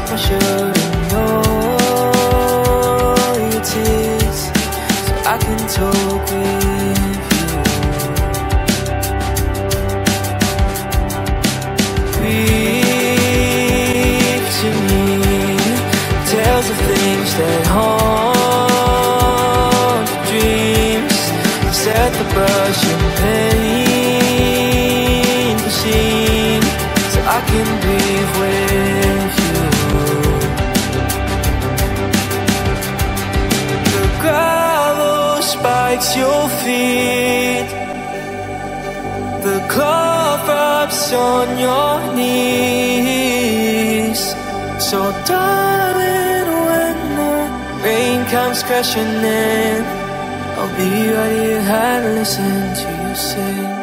I shouldn't know your tears, so I can talk with you. Speak to me, tales of things that haunt the dreams. Set the brush and paint the scene, so I can breathe with you. The gravel spikes your feet, the cloth wraps on your knees. So darling, when the rain comes crashing in, I'll be right here and listen to you sing.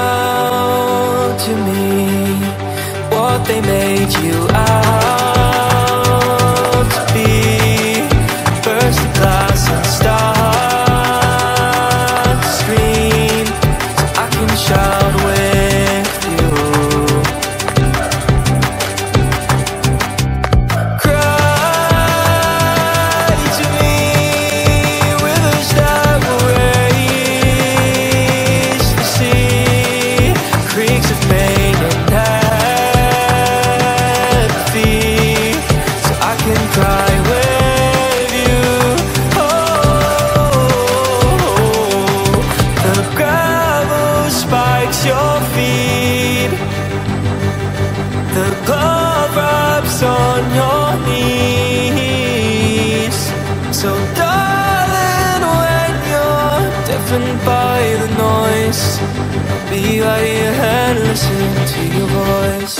Shout to me what they made you out to be. Burst the glass and start to scream, so I can shout with you. Cry to me rivers that will raise the sea, creeks of pain and apathy, so I can cry with you. Oh, the gravel spikes your feet, the glove wraps on your knees. So darling, when you're deafened by the noise, I'll be right here and listen to your voice.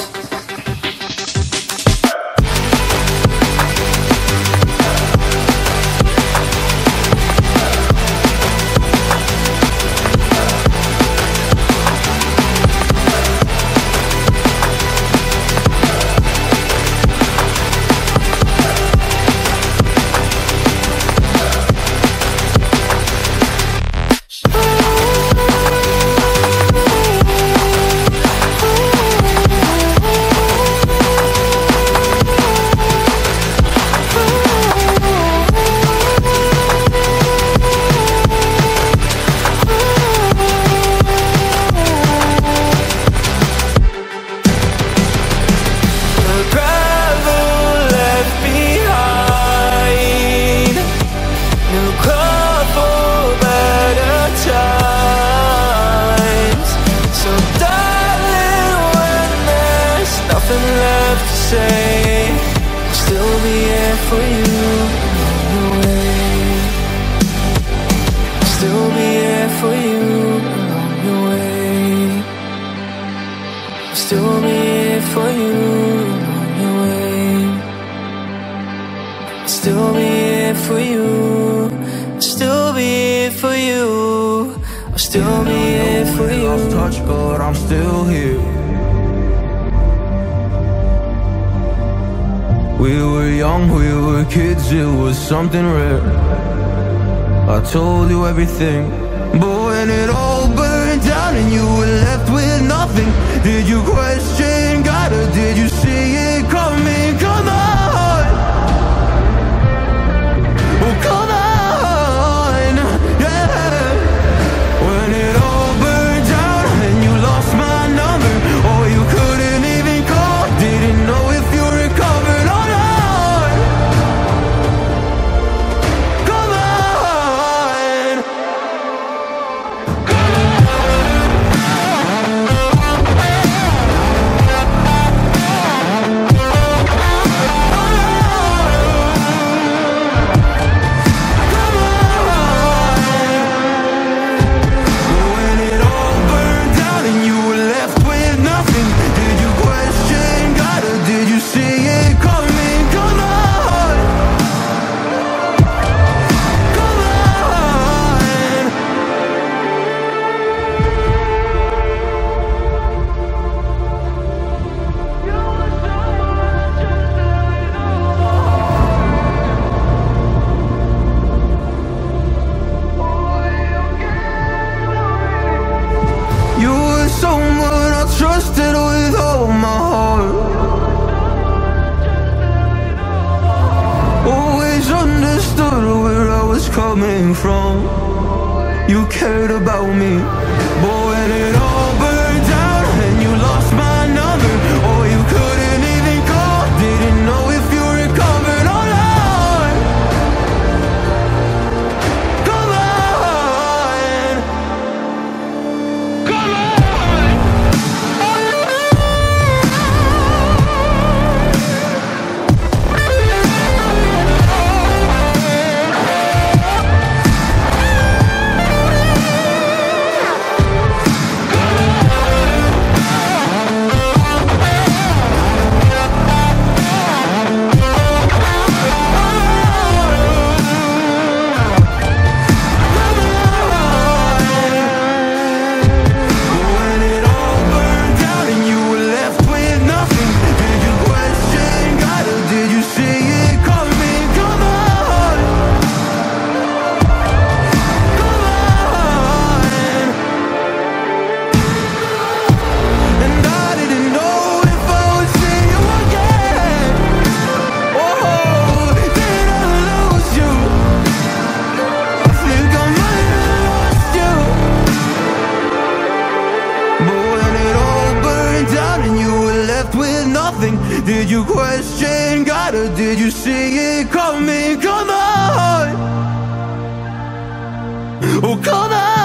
Something rare. I told you everything, but when it all burned down and you were left with nothing, did you question God or did you see it coming? Come on, oh come on, yeah. When it all burned down and you lost my number, or you couldn't even call, didn't know if you recovered or not. from. You cared about me, but when it all burned down and you lost my number, or you couldn't even call, didn't know if you recovered or not. Come on, come on. Did you question God, or did you see it coming? Come on, oh come on.